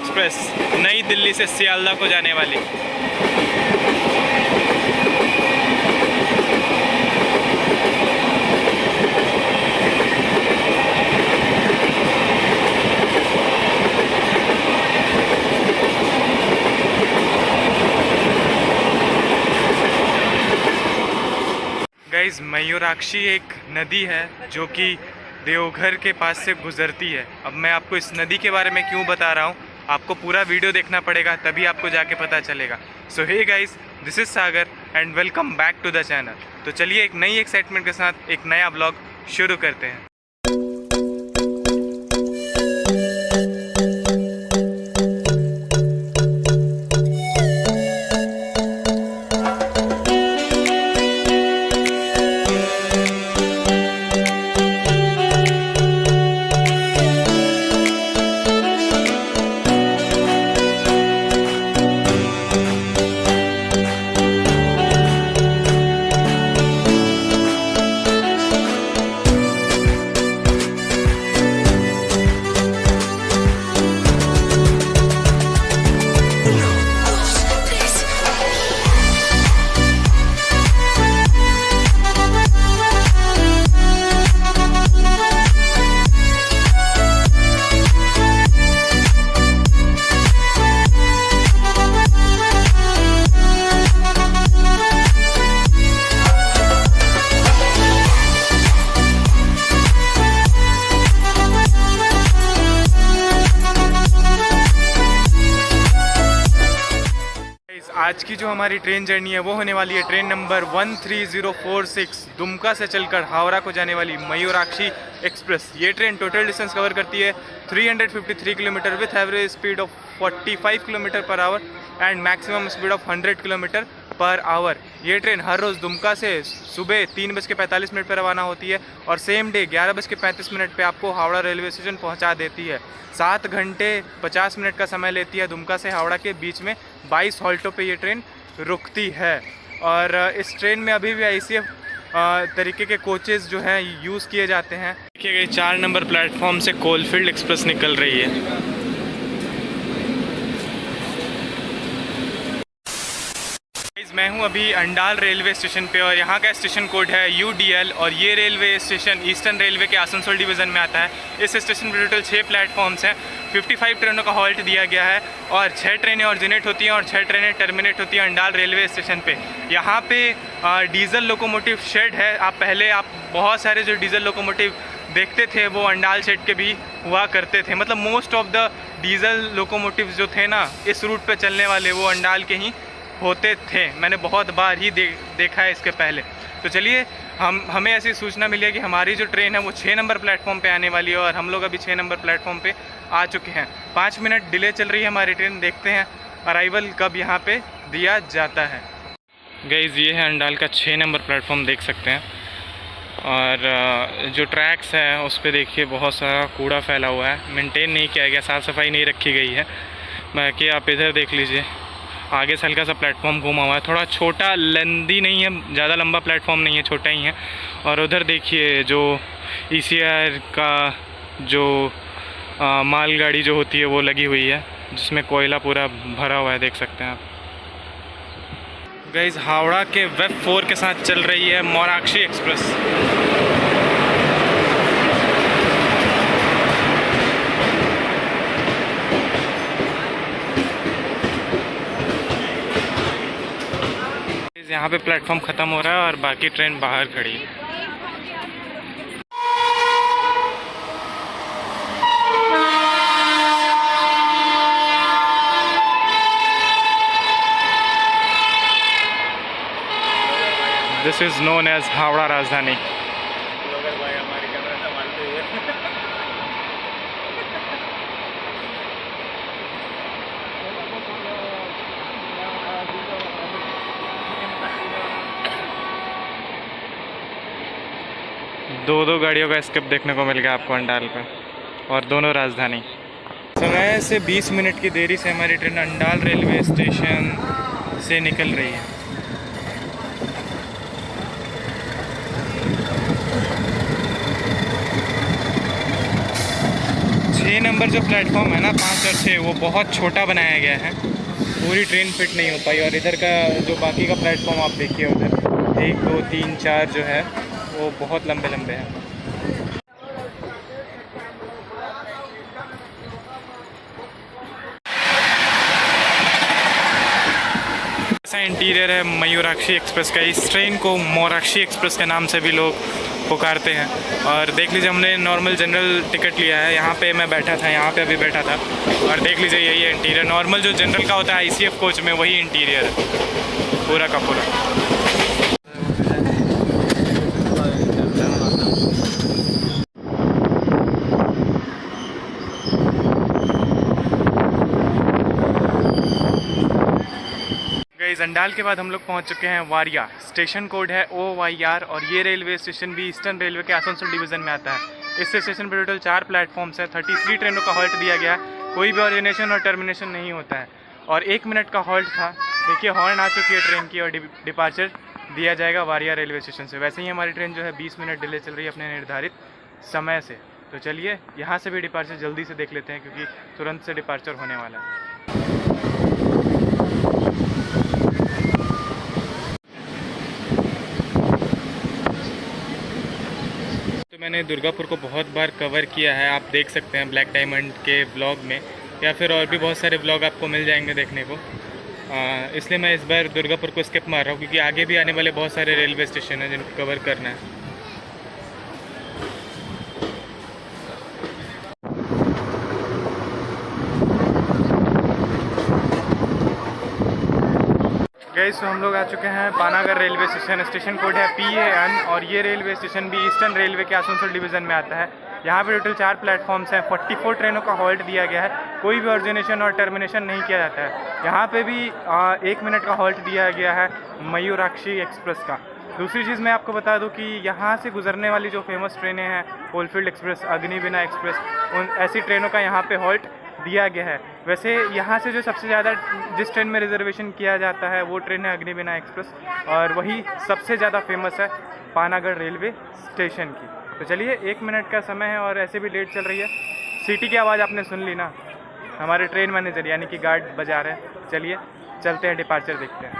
Express नई दिल्ली से सियालदह को जाने वाली। गाइस, मयूराक्षी एक नदी है जो कि देवघर के पास से गुजरती है। अब मैं आपको इस नदी के बारे में क्यों बता रहा हूँ, आपको पूरा वीडियो देखना पड़ेगा, तभी आपको जाके पता चलेगा। So hey guys, this is Sagar and welcome back to the channel. तो चलिए एक नई एक्साइटमेंट के साथ एक नया ब्लॉग शुरू करते हैं। आज की जो हमारी ट्रेन जर्नी है वो होने वाली है ट्रेन नंबर 13046 दुमका से चलकर हावड़ा को जाने वाली मयूराक्षी एक्सप्रेस। ये ट्रेन टोटल डिस्टेंस कवर करती है 353 kilometre with average speed of 45 kilometre per hour and maximum speed of 100 kilometre per hour. ये ट्रेन हर रोज़ दुमका से सुबह 3:45 पर रवाना होती है और सेम डे 11:35 पे आपको हावड़ा रेलवे स्टेशन पहुंचा देती है। 7 घंटे 50 मिनट का समय लेती है दुमका से हावड़ा के बीच में 22 हॉल्टों पे ये ट्रेन रुकती है। और इस ट्रेन में अभी भी ICF तरीके के कोचेज़ जो हैं यूज़ किए जाते हैं। देखिए 4 नंबर प्लेटफॉर्म से कोलफील्ड एक्सप्रेस निकल रही है। मैं हूं अभी अंडाल रेलवे स्टेशन पे और यहाँ का स्टेशन कोड है UDL और ये रेलवे स्टेशन ईस्टर्न रेलवे के आसनसोल डिवीज़न में आता है। इस स्टेशन पर टोटल 6 प्लेटफॉर्म्स हैं, 55 ट्रेनों का हॉल्ट दिया गया है और 6 ट्रेनें ऑरिजिनेट होती हैं और 6 ट्रेनें टर्मिनेट होती हैं अंडाल रेलवे स्टेशन पे। यहाँ पे डीजल लोकोमोटिव शेड है। आप बहुत सारे जो डीजल लोकोमोटिव देखते थे वो अंडाल शेड के भी हुआ करते थे। मतलब most of the diesel locomotive जो थे ना इस रूट पे चलने वाले वो अंडाल के ही होते थे। मैंने बहुत बार ही देखा है इसके पहले। तो चलिए हमें ऐसी सूचना मिली है कि हमारी जो ट्रेन है वो 6 नंबर प्लेटफॉर्म पे आने वाली है और हम लोग अभी 6 नंबर प्लेटफॉर्म पे आ चुके हैं। 5 मिनट डिले चल रही है हमारी ट्रेन, देखते हैं अराइवल कब यहाँ पे दिया जाता है। गाइस, ये है अंडाल का 6 नंबर प्लेटफॉर्म, देख सकते हैं। और जो ट्रैक्स है उस पर देखिए बहुत सारा कूड़ा फैला हुआ है, मेंटेन नहीं किया गया, साफ़ सफाई नहीं रखी गई है। बाकी आप इधर देख लीजिए, आगे से हल्का सा प्लेटफॉर्म घूमा हुआ है, थोड़ा छोटा, लंदी नहीं है, ज़्यादा लंबा प्लेटफॉर्म नहीं है, छोटा ही है। और उधर देखिए जो ECR का जो मालगाड़ी जो होती है वो लगी हुई है जिसमें कोयला पूरा भरा हुआ है, देख सकते हैं आप। गाइस, हावड़ा के वेब 4 के साथ चल रही है मयूराक्षी एक्सप्रेस। यहाँ पे प्लेटफॉर्म ख़त्म हो रहा है और बाकी ट्रेन बाहर खड़ी है। This is known as Howrah Rajdhani. दो गाड़ियों का स्किप देखने को मिल गया आपको अंडाल पे, और दोनों राजधानी। समय से 20 मिनट की देरी से हमारी ट्रेन अंडाल रेलवे स्टेशन से निकल रही है। 6 नंबर जो प्लेटफॉर्म है ना, 5 और 6, वो बहुत छोटा बनाया गया है, पूरी ट्रेन फिट नहीं हो पाई। और इधर का जो बाकी का प्लेटफॉर्म आप देखिए, उधर 1 2 3 4 जो है वो बहुत लंबे लंबे हैं। ऐसा इंटीरियर है मयूराक्षी एक्सप्रेस का। इस ट्रेन को मोराक्षी एक्सप्रेस के नाम से भी लोग पुकारते हैं। और देख लीजिए, हमने नॉर्मल जनरल टिकट लिया है। यहाँ पे मैं बैठा था, यहाँ पे अभी बैठा था। और देख लीजिए, यही है इंटीरियर। नॉर्मल जो जनरल का होता है ICF कोच में, वही इंटीरियर है पूरा का पूरा। अंडाल के बाद हम लोग पहुंच चुके हैं वारिया। स्टेशन कोड है OYR और ये रेलवे स्टेशन भी ईस्टर्न रेलवे के आसनसोल डिवीज़न में आता है। इस स्टेशन पर टोटल 4 प्लेटफॉर्म्स हैं। 33 ट्रेनों का हॉल्ट दिया गया है। कोई भी ऑरिजिनेशन और टर्मिनेशन नहीं होता है। और 1 मिनट का हॉल्ट था। देखिए, हॉर्न आ चुकी है ट्रेन की और डिपार्चर दिया जाएगा वारिया रेलवे स्टेशन से। वैसे ही हमारी ट्रेन जो है 20 मिनट डिले चल रही है अपने निर्धारित समय से। तो चलिए यहाँ से भी डिपार्चर जल्दी से देख लेते हैं, क्योंकि तुरंत से डिपार्चर होने वाला है। मैंने दुर्गापुर को बहुत बार कवर किया है, आप देख सकते हैं ब्लैक डायमंड के ब्लॉग में, या फिर और भी बहुत सारे ब्लॉग आपको मिल जाएंगे देखने को। इसलिए मैं इस बार दुर्गापुर को स्किप मार रहा हूँ, क्योंकि आगे भी आने वाले बहुत सारे रेलवे स्टेशन हैं जिनको कवर करना है। गाइस, तो हम लोग आ चुके हैं Panagarh railway station. Station code है PAN और ये रेलवे स्टेशन भी ईस्टर्न रेलवे के आसनसोल डिवीज़न में आता है। यहाँ पे टोटल 4 प्लेटफॉर्म्स हैं। 44 ट्रेनों का हॉल्ट दिया गया है। कोई भी ऑरिजिनेशन और टर्मिनेशन नहीं किया जाता है। यहाँ पे भी 1 मिनट का हॉल्ट दिया गया है मयूराक्षी एक्सप्रेस का। दूसरी चीज़ मैं आपको बता दूं कि यहाँ से गुजरने वाली जो फेमस ट्रेनें हैं, कोलफील्ड एक्सप्रेस, अग्निवीणा एक्सप्रेस, उन ऐसी ट्रेनों का यहाँ पे हॉल्ट दिया गया है। वैसे यहाँ से जो सबसे ज़्यादा जिस ट्रेन में रिजर्वेशन किया जाता है वो ट्रेन है अग्निवीणा एक्सप्रेस, और वही सबसे ज़्यादा फेमस है पानागढ़ रेलवे स्टेशन की। तो चलिए, 1 मिनट का समय है और ऐसे भी लेट चल रही है। सीटी की आवाज़ आपने सुन ली ना, हमारे ट्रेन मैनेजर यानी कि गार्ड बजा रहे हैं। चलिए चलते हैं, डिपार्चर देखते हैं।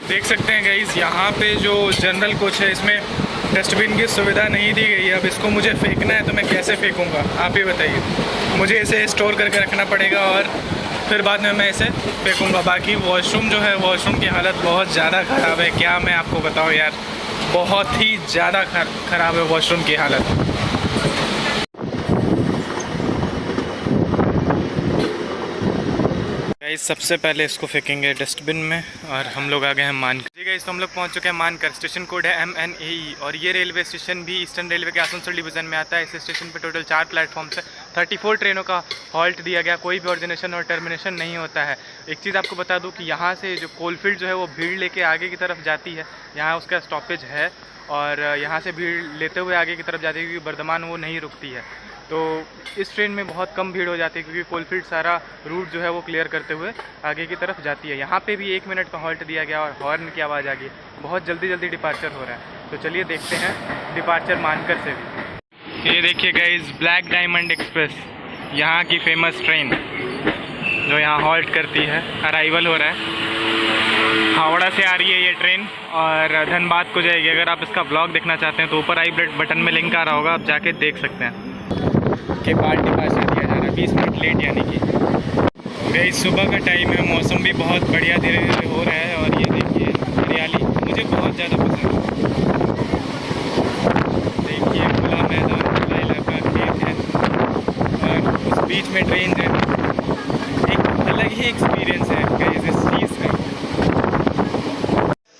देख सकते हैं गाइस, यहाँ पे जो जनरल कोच है इसमें डस्टबिन की सुविधा नहीं दी गई है। अब इसको मुझे फेंकना है तो मैं कैसे फेंकूँगा, आप ही बताइए। मुझे इसे स्टोर करके रखना पड़ेगा और फिर बाद में मैं इसे फेंकूँगा। बाकी वॉशरूम जो है, वॉशरूम की हालत बहुत ज़्यादा ख़राब है। क्या मैं आपको बताऊँ यार, बहुत ही ज़्यादा ख़राब है वॉशरूम की हालत। गाइस, सबसे पहले इसको फेंकेंगे डस्टबिन में। और हम लोग आ गए हैं मानकर। जी गाइस, तो हम लोग पहुंच चुके हैं मानकर। स्टेशन कोड है MNAE और ये रेलवे स्टेशन भी ईस्टर्न रेलवे के आसनसोल डिवीज़न में आता है। इस स्टेशन पे टोटल 4 प्लेटफॉर्म्स है। 34 ट्रेनों का हॉल्ट दिया गया। कोई भी ऑरिजिनेशन और टर्मिनेशन नहीं होता है। एक चीज़ आपको बता दूँ कि यहाँ से जो कोलफील्ड जो है वो भीड़ लेके आगे की तरफ जाती है। यहाँ उसका स्टॉपेज है और यहाँ से भीड़ लेते हुए आगे की तरफ जाती है, क्योंकि बर्धमान वो नहीं रुकती है। तो इस ट्रेन में बहुत कम भीड़ हो जाती है, क्योंकि कोलफील्ड सारा रूट जो है वो क्लियर करते हुए आगे की तरफ जाती है। यहाँ पे भी 1 मिनट का हॉल्ट दिया गया और हॉर्न की आवाज़ आ गई। बहुत जल्दी जल्दी डिपार्चर हो रहा है। तो चलिए देखते हैं डिपार्चर मानकर से भी। ये देखिए गाइस, ब्लैक डायमंड एक्सप्रेस, यहाँ की फेमस ट्रेन जो यहाँ हॉल्ट करती है, अराइवल हो रहा है। हावड़ा से आ रही है ये ट्रेन और धनबाद को जाएगी। अगर आप इसका ब्लॉग देखना चाहते हैं तो ऊपर आई बटन में लिंक आ रहा होगा, आप जाके देख सकते हैं। के बाद डिपार्चर दिया जा रहा है 20 मिनट लेट, यानी कि गाइस सुबह का टाइम है। मौसम भी बहुत बढ़िया धीरे धीरे हो रहा है। और ये देखिए हरियाली मुझे बहुत ज़्यादा पसंद है। देखिए खुला मैदान, खुला इलाका, खेत है और उस बीच में ट्रेन है। एक अलग ही एक्सपीरियंस है गाइस इस चीज़ का।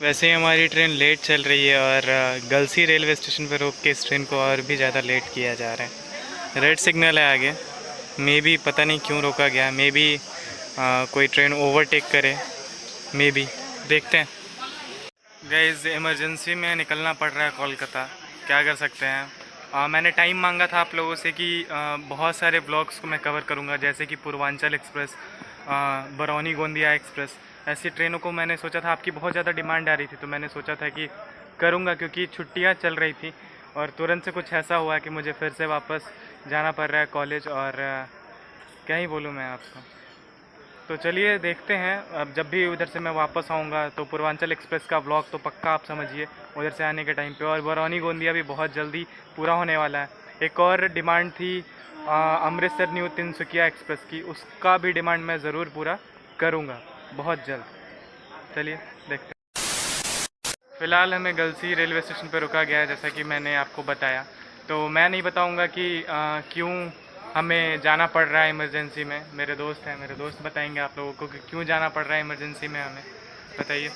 वैसे ही हमारी ट्रेन लेट चल रही है और गलसी रेलवे स्टेशन पर रोक के इस ट्रेन को और भी ज़्यादा लेट किया जा रहा है। रेड सिग्नल है आगे, मे बी पता नहीं क्यों रोका गया। मे बी कोई ट्रेन ओवरटेक करे, मे बी, देखते हैं। गाइस, इमरजेंसी में निकलना पड़ रहा है कोलकाता, क्या कर सकते हैं। मैंने टाइम मांगा था आप लोगों से कि बहुत सारे ब्लॉग्स को मैं कवर करूंगा, जैसे कि पूर्वांचल एक्सप्रेस, बरौनी गोंदिया एक्सप्रेस, ऐसी ट्रेनों को मैंने सोचा था। आपकी बहुत ज़्यादा डिमांड आ रही थी तो मैंने सोचा था कि करूंगा, क्योंकि छुट्टियां चल रही थी और तुरंत से कुछ ऐसा हुआ कि मुझे फिर से वापस जाना पड़ रहा है कॉलेज, और क्या ही बोलूँ मैं आपको। तो चलिए देखते हैं, अब जब भी उधर से मैं वापस आऊँगा तो पूर्वांचल एक्सप्रेस का व्लॉग तो पक्का आप समझिए उधर से आने के टाइम पे। और बरौनी गोंदिया भी बहुत जल्दी पूरा होने वाला है। एक और डिमांड थी अमृतसर न्यू तिनसुकिया एक्सप्रेस की, उसका भी डिमांड मैं ज़रूर पूरा करूँगा बहुत जल्द। चलिए देखते हैं। फ़िलहाल हमें गलसी रेलवे स्टेशन पर रुका गया है, जैसा कि मैंने आपको बताया। तो मैं नहीं बताऊँगा कि क्यों हमें जाना पड़ रहा है इमरजेंसी में। मेरे दोस्त हैं, मेरे दोस्त बताएंगे आप लोगों को कि क्यों जाना पड़ रहा है इमरजेंसी में हमें। बताइए।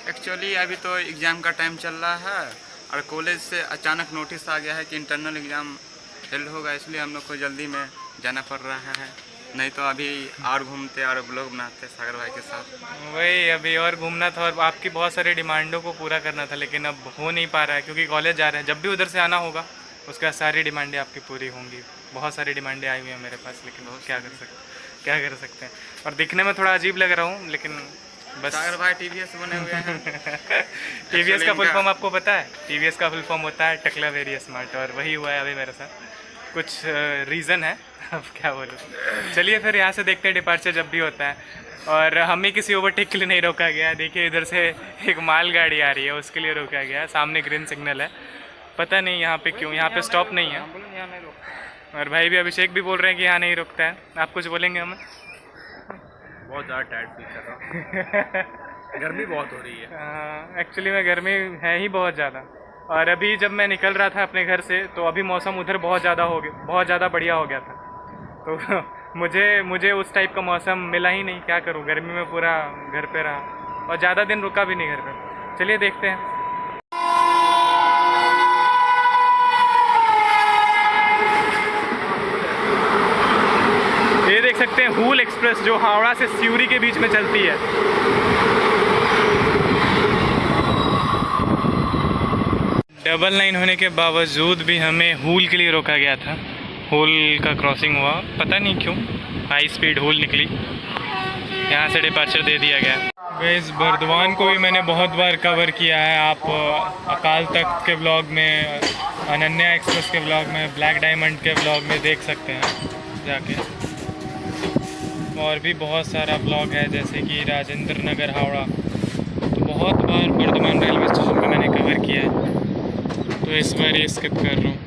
एक्चुअली अभी तो एग्ज़ाम का टाइम चल रहा है और कॉलेज से अचानक नोटिस आ गया है कि इंटरनल एग्ज़ाम फेल होगा, इसलिए हम लोग को जल्दी में जाना पड़ रहा है। नहीं तो अभी और घूमते और ब्लॉग बनाते सागर भाई के साथ। वही अभी और घूमना था और आपकी बहुत सारी डिमांडों को पूरा करना था, लेकिन अब हो नहीं पा रहा है क्योंकि कॉलेज जा रहे हैं। जब भी उधर से आना होगा उसके बाद सारी डिमांडें आपकी पूरी होंगी। बहुत सारी डिमांडें आई हुई हैं मेरे पास, लेकिन क्या कर सकते हैं। और दिखने में थोड़ा अजीब लग रहा हूँ, लेकिन बस सागर भाई टीवीएस बने हुए हैं। टीवीएस का फुल फॉर्म आपको पता है? टीवीएस का फुल फॉर्म होता है टकला वेरी स्मार्ट, और वही हुआ है अभी मेरे साथ। कुछ रीज़न है, अब क्या बोलूँ। चलिए फिर यहाँ से देखते हैं डिपार्चर जब भी होता है। और हमें किसी ओवरटेक के लिए नहीं रोका गया। देखिए इधर से एक माल गाड़ी आ रही है, उसके लिए रोका गया है। सामने ग्रीन सिग्नल है, पता नहीं यहाँ पे क्यों, यहाँ पे स्टॉप नहीं है। और भाई भी अभिषेक भी बोल रहे हैं कि यहाँ नहीं रुकता है। आप कुछ बोलेंगे हमें? बहुत ज़्यादा टाइट फील कर रहा हूँ। गर्मी बहुत हो रही है। एक्चुअली में गर्मी है ही बहुत ज़्यादा। और अभी जब मैं निकल रहा था अपने घर से तो अभी मौसम उधर बहुत ज़्यादा बढ़िया हो गया था। तो मुझे उस टाइप का मौसम मिला ही नहीं। क्या करूं, गर्मी में पूरा घर पे रहा और ज़्यादा दिन रुका भी नहीं घर पे। चलिए देखते हैं। ये देख सकते हैं हूल एक्सप्रेस जो हावड़ा से सिवरी के बीच में चलती है। डबल लाइन होने के बावजूद भी हमें हूल के लिए रोका गया था। हूल का क्रॉसिंग हुआ, पता नहीं क्यों हाई स्पीड हूल निकली, यहाँ से डिपार्चर दे दिया गया। इस बर्दवान को भी मैंने बहुत बार कवर किया है। आप अकाल तख्त के ब्लॉग में, अनन्या एक्सप्रेस के ब्लॉग में, ब्लैक डायमंड के ब्लॉग में देख सकते हैं जाके। और भी बहुत सारा ब्लॉग है जैसे कि राजेंद्र नगर हावड़ा, तो बहुत बार बर्दवान रेलवे स्टेशन को मैंने कवर किया है, तो इस बार ये स्किप कर रहा हूँ।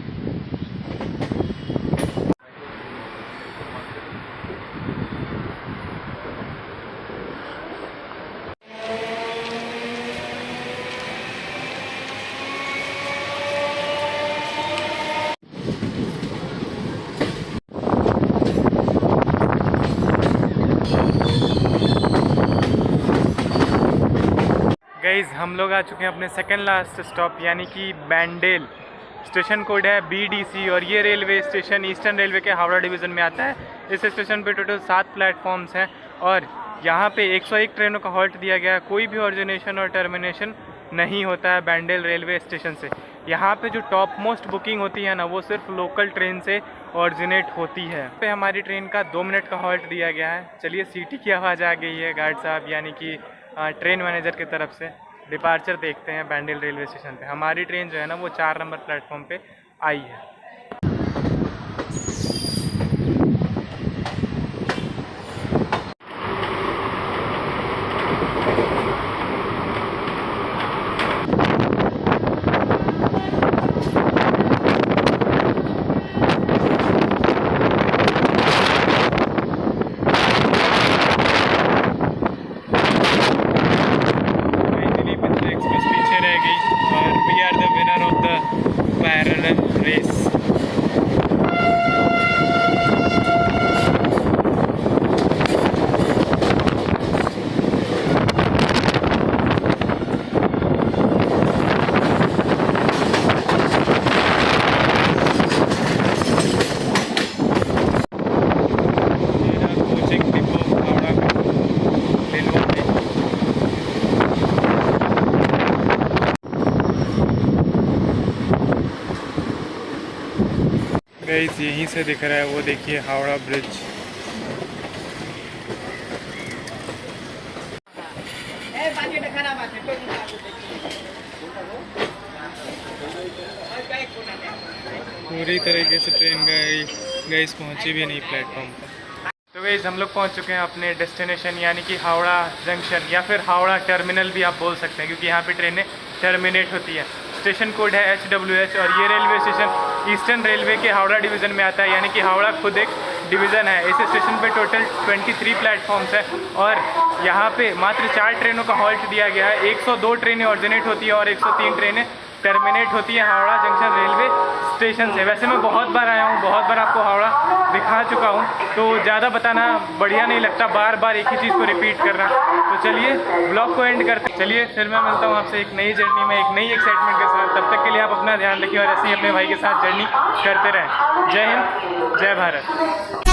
गाइस हम लोग आ चुके हैं अपने सेकंड लास्ट स्टॉप यानी कि बैंडेल। स्टेशन कोड है BDC और ये रेलवे स्टेशन ईस्टर्न रेलवे के हावड़ा डिवीज़न में आता है। इस स्टेशन पे टोटल 7 प्लेटफॉर्म्स हैं और यहाँ पे 101 ट्रेनों का हॉल्ट दिया गया है। कोई भी ऑरिजिनेशन और टर्मिनेशन नहीं होता है बैंडेल रेलवे स्टेशन से। यहाँ पे जो टॉप मोस्ट बुकिंग होती है ना, वो सिर्फ लोकल ट्रेन से ऑरिजिनेट होती है। पे हमारी ट्रेन का 2 मिनट का हॉल्ट दिया गया है। चलिए सीटी की आवाज़ आ गई है गार्ड साहब यानी कि ट्रेन मैनेजर की तरफ से। डिपार्चर देखते हैं बैंडेल रेलवे स्टेशन पे। हमारी ट्रेन जो है ना वो 4 नंबर प्लेटफॉर्म पे आई है। गाइस यहीं से दिख रहा है वो, देखिए हावड़ा ब्रिज। पूरी तरीके से ट्रेन गाइस पहुंची भी नहीं प्लेटफॉर्म पर। तो गाइस हम लोग पहुंच चुके हैं अपने डेस्टिनेशन यानी कि हावड़ा जंक्शन या फिर हावड़ा टर्मिनल भी आप बोल सकते हैं, क्योंकि यहाँ पे ट्रेनें टर्मिनेट होती हैं। स्टेशन कोड है HWH और ये रेलवे स्टेशन ईस्टर्न रेलवे के हावड़ा डिवीज़न में आता है, यानी कि हावड़ा खुद एक डिवीज़न है। इस स्टेशन पे टोटल 23 प्लेटफॉर्म्स हैं और यहाँ पे मात्र 4 ट्रेनों का हॉल्ट दिया गया है। 102 ट्रेनें ऑरिजिनेट होती है और 103 ट्रेनें टर्मिनेट होती है हावड़ा जंक्शन रेलवे स्टेशन से। वैसे मैं बहुत बार आया हूँ, बहुत बार आपको हावड़ा दिखा चुका हूँ, तो ज़्यादा बताना बढ़िया नहीं लगता, बार बार एक ही चीज़ को रिपीट करना। तो चलिए ब्लॉग को एंड करते, चलिए फिर मैं मिलता हूँ आपसे एक नई जर्नी में, एक नई एक्साइटमेंट के साथ। तब तक के लिए आप अपना ध्यान रखिए और ऐसे ही अपने भाई के साथ जर्नी करते रहें। जय हिंद, जय भारत।